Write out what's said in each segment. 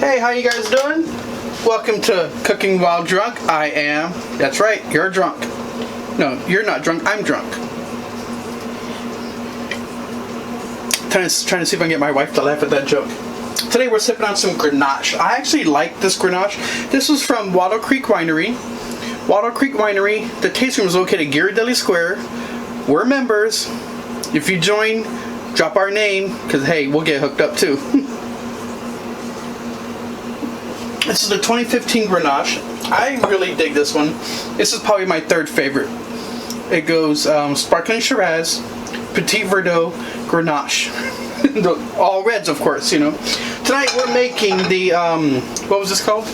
Hey, how you guys doing? Welcome to Cooking While Drunk. I am. That's right, you're drunk. No, you're not drunk. I'm drunk. Trying to see if I can get my wife to laugh at that joke. Today we're sipping on some Grenache. I actually like this Grenache. This was from Wattle Creek Winery. Wattle Creek Winery. The tasting room is located at Ghirardelli Square. We're members. If you join, drop our name, because hey, we'll get hooked up too. This is the 2015 Grenache. I really dig this one. This is probably my third favorite. It goes Sparkling Shiraz, Petit Verdot, Grenache. All reds, of course, you know. Tonight we're making the, what was this called?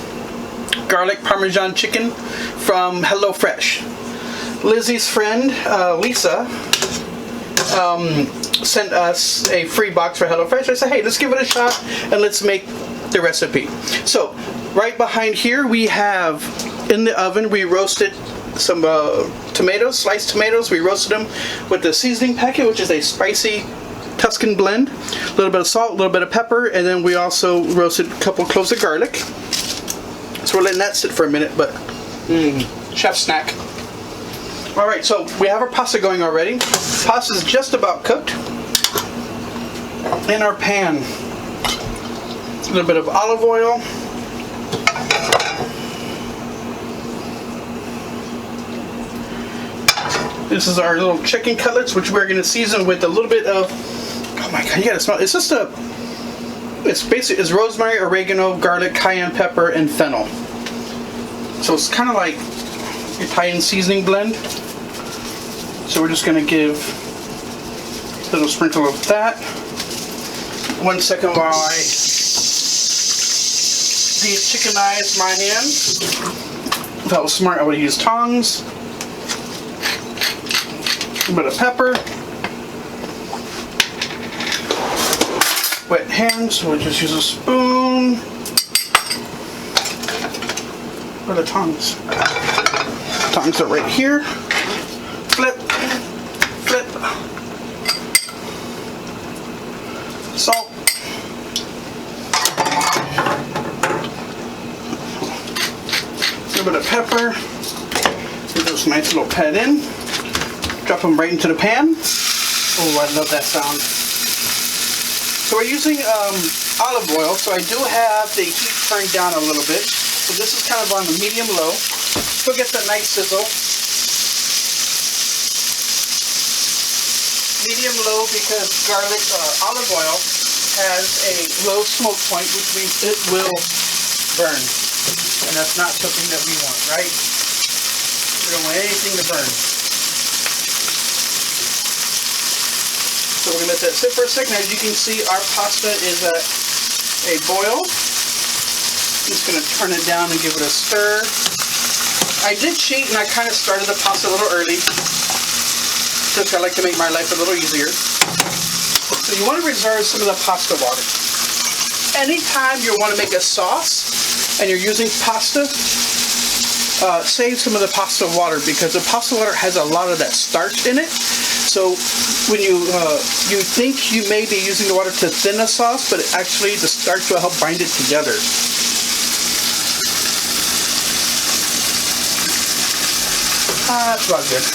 Garlic Parmesan Chicken from HelloFresh. Lizzie's friend, Lisa, sent us a free box for HelloFresh. I said, hey, let's give it a shot and let's make the recipe. So, right behind here we have, in the oven, we roasted some tomatoes, sliced tomatoes. We roasted them with the seasoning packet, which is a spicy Tuscan blend. A little bit of salt, a little bit of pepper, and then we also roasted a couple cloves of garlic. So we're letting that sit for a minute, but chef snack. Alright, so we have our pasta going already. Pasta's just about cooked. In our pan, a little bit of olive oil. This is our little chicken cutlets, which we're going to season with a little bit of, oh my god, you gotta smell it. It's just it's rosemary, oregano, garlic, cayenne pepper, and fennel. So it's kind of like Italian seasoning blend. So we're just going to give a little sprinkle of that. 1 second while I de-chickenize my hands. If I was smart, I would use tongs. A bit of pepper. Wet hands, so we'll just use a spoon. Where are the tongs? Tongs are right here. Flip, flip. Salt. A little bit of pepper. Get those nice little pet in. Drop them right into the pan. Oh, I love that sound. So we're using olive oil, so I do have the heat turned down a little bit. So this is kind of on the medium-low. Still gets that nice sizzle. Medium-low because olive oil has a low smoke point, which means it will burn. And that's not something that we want, right? We don't want anything to burn. So we're going to let that sit for a second. As you can see, our pasta is at a boil. I'm just going to turn it down and give it a stir. I did cheat and I kind of started the pasta a little early. Just I like to make my life a little easier. So you want to reserve some of the pasta water. Anytime you want to make a sauce and you're using pasta, save some of the pasta water because the pasta water has a lot of that starch in it. So when you think you may be using the water to thin a sauce, but actually the starch will help bind it together. That's about good.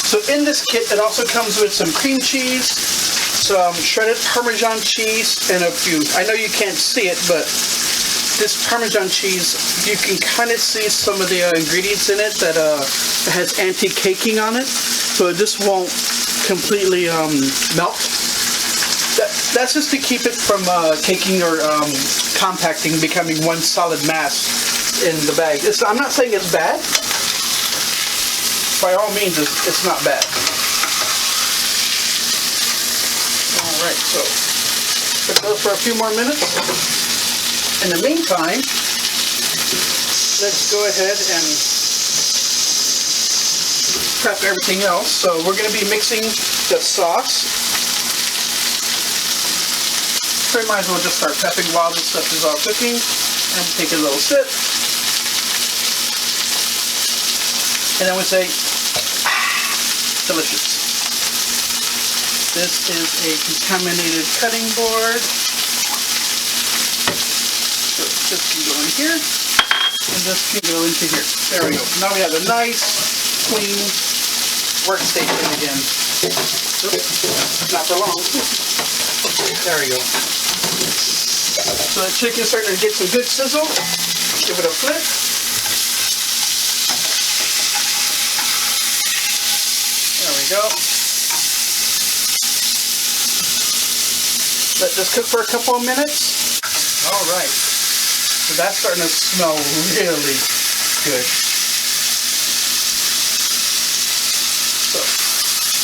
So in this kit, it also comes with some cream cheese, some shredded Parmesan cheese, and a few. I know you can't see it, but this Parmesan cheese, you can kind of see some of the ingredients in it that has anti-caking on it, so this won't completely melt. That's just to keep it from caking or compacting, becoming one solid mass in the bag. I'm not saying it's bad. By all means, it's not bad. Alright, so put those for a few more minutes. In the meantime, let's go ahead and prep everything else. So we're going to be mixing the sauce. So we might as well just start prepping while this stuff is all cooking and take a little sip. And then we say, delicious. This is a contaminated cutting board. This can go in here, and this can go into here. There we go. Now we have a nice, clean workstation again. Oops, not for long. There we go. So the chicken's starting to get some good sizzle. Give it a flip. There we go. Let this cook for a couple of minutes. All right. So that's starting to smell really good. So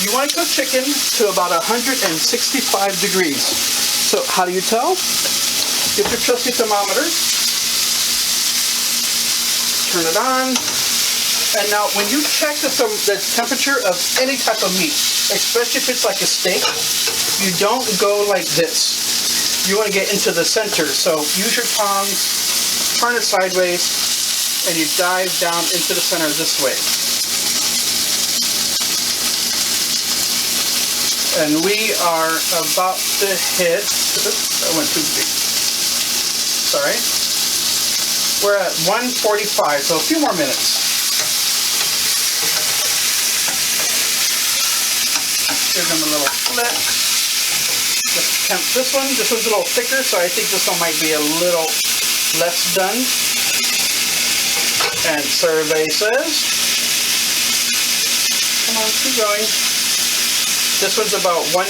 you want to cook chicken to about 165 degrees. So how do you tell? Get your trusty thermometer. Turn it on. And now when you check the temperature of any type of meat, especially if it's like a steak, you don't go like this. You want to get into the center. So use your tongs, turn it sideways, and you dive down into the center this way. And we are about to hit, oops, that went too big. Sorry. We're at 145, so a few more minutes. Give them a little flip. Let's temp this one. This one's a little thicker, so I think this one might be a little less done. And survey says, come on, keep going. This one's about 125.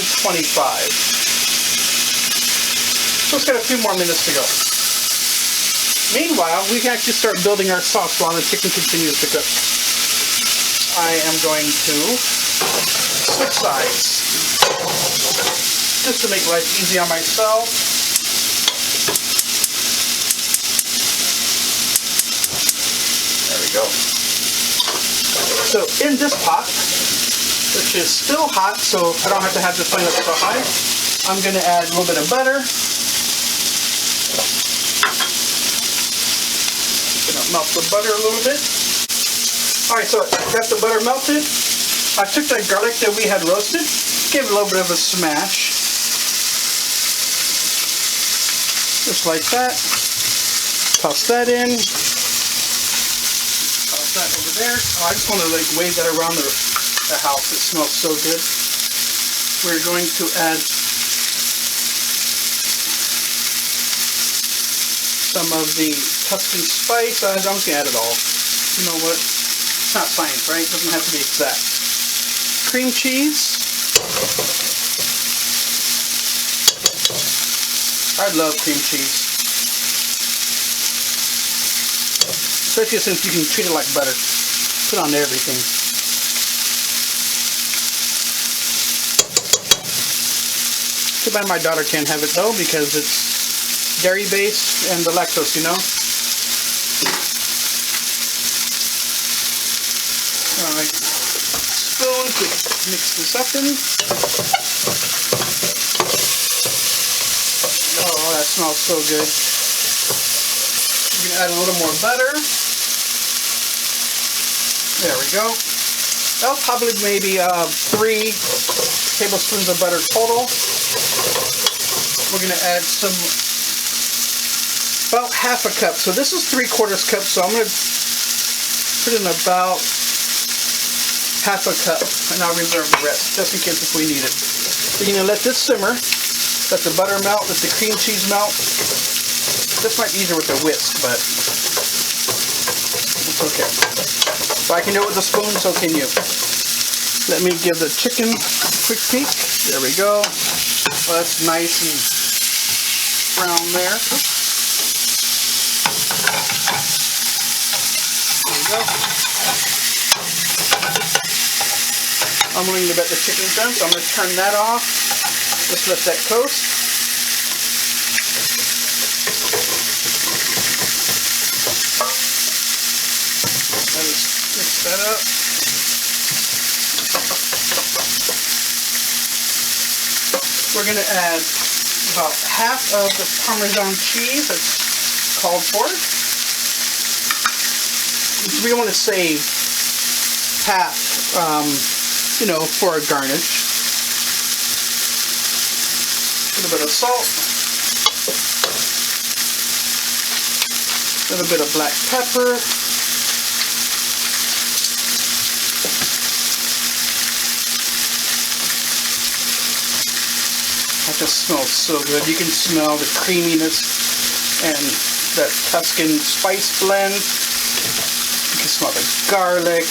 So it's got a few more minutes to go. Meanwhile, we can actually start building our sauce while the chicken continues to cook. I am going to switch sides just to make life easy on myself. There we go. So in this pot, which is still hot, so I don't have to have the flame up so high, I'm going to add a little bit of butter. Going to melt the butter a little bit. Alright, so I got the butter melted. I took that garlic that we had roasted, gave it a little bit of a smash. Just like that. Toss that in. Toss that over there. Oh, I just want to like wave that around the house. It smells so good. We're going to add some of the Tuscan spice. I'm just going to add it all. You know what? It's not science, right? It doesn't have to be exact. Cream cheese. I love cream cheese. Especially since you can treat it like butter. Put on everything. Too bad my daughter can't have it though, because it's dairy based and the lactose, you know. Alright. Spoon to mix this up in. Oh, that smells so good. We're going to add a little more butter. There we go. That'll probably maybe 3 tablespoons of butter total. We're going to add about half a cup. So this is 3/4 cup, so I'm going to put in about half a cup, and I'll reserve the rest, just in case if we need it. We're going to let this simmer, let the butter melt, let the cream cheese melt. This might be easier with a whisk, but it's okay. If I can do it with a spoon, so can you. Let me give the chicken a quick peek. There we go. Well, that's nice and brown there. There we go. I'm willing to bet the chicken's done, so I'm going to turn that off. Just let that coast. Let us mix that up. We're going to add about half of the Parmesan cheese that's called for. We want to save half, you know, for a garnish. A little bit of salt. little bit of black pepper. That just smells so good. You can smell the creaminess and that Tuscan spice blend. You can smell the garlic.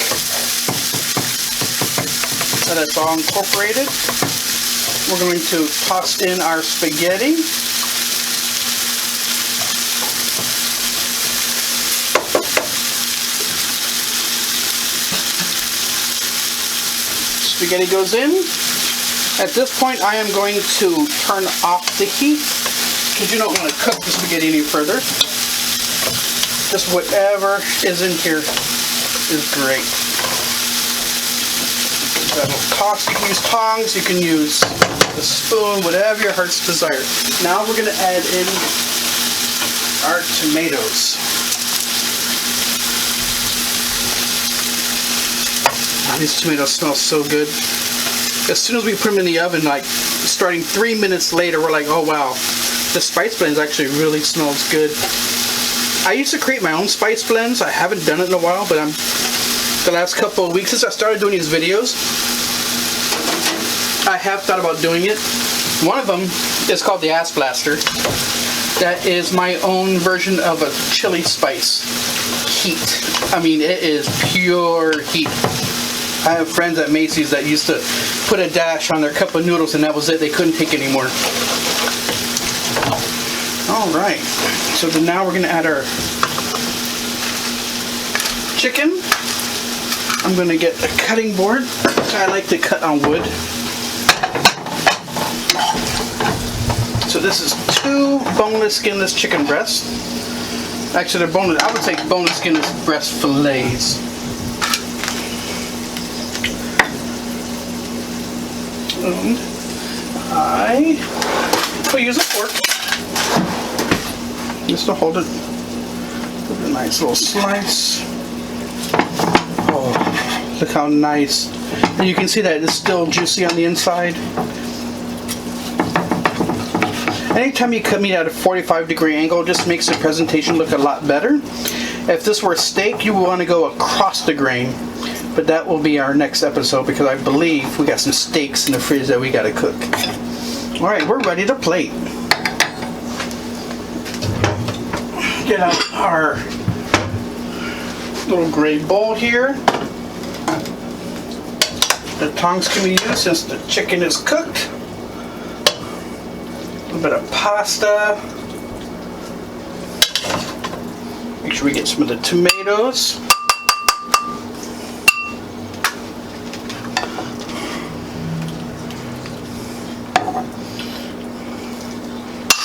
And it's all incorporated. We're going to toss in our spaghetti. Spaghetti goes in. At this point, I am going to turn off the heat because you don't want to cook the spaghetti any further. Just whatever is in here is great. You can use tongs, you can use a spoon, whatever your heart's desire. Now we're going to add in our tomatoes. Oh, these tomatoes smell so good. As soon as we put them in the oven, like starting 3 minutes later, we're like, oh wow, the spice blends actually really smells good. I used to create my own spice blends. I haven't done it in a while, but the last couple of weeks since I started doing these videos, I have thought about doing it. One of them is called the Ass Blaster. That is my own version of a chili spice heat. I mean, it is pure heat. I have friends at Macy's that used to put a dash on their cup of noodles and that was it. They couldn't take anymore. Alright, so then now we're going to add our chicken. I'm going to get a cutting board. I like to cut on wood. So this is 2 boneless, skinless chicken breasts. Actually, they're boneless. I would say boneless, skinless breast fillets. And I will use a fork just to hold it. Give it a nice little slice. Oh, look how nice. And you can see that it's still juicy on the inside. Anytime you cut meat at a 45-degree angle, it just makes the presentation look a lot better. If this were steak, you would want to go across the grain. But that will be our next episode because I believe we got some steaks in the fridge that we got to cook. Alright, we're ready to plate. Get out our little gray bowl here. The tongs can be used since the chicken is cooked. A little bit of pasta. Make sure we get some of the tomatoes.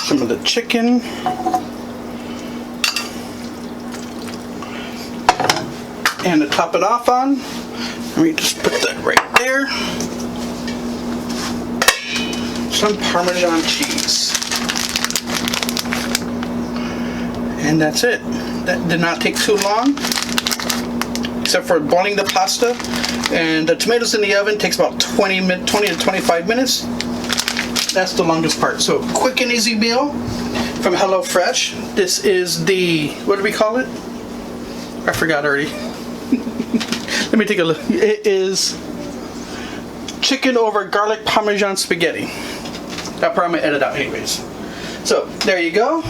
Some of the chicken. And to top it off on, let me just put that right there. Some Parmesan cheese. And that's it. That did not take too long, except for boiling the pasta. And the tomatoes in the oven takes about 20 to 25 minutes. That's the longest part. So quick and easy meal from HelloFresh. This is the, what do we call it? I forgot already. Let me take a look. It is chicken over garlic Parmesan spaghetti. That part I'm going to edit out anyways. So there you go.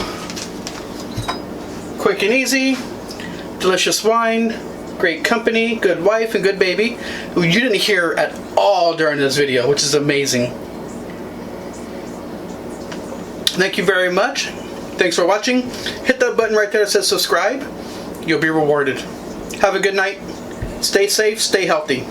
Quick and easy. Delicious wine. Great company. Good wife and good baby. Who you didn't hear at all during this video, which is amazing. Thank you very much. Thanks for watching. Hit that button right there that says subscribe. You'll be rewarded. Have a good night. Stay safe, stay healthy.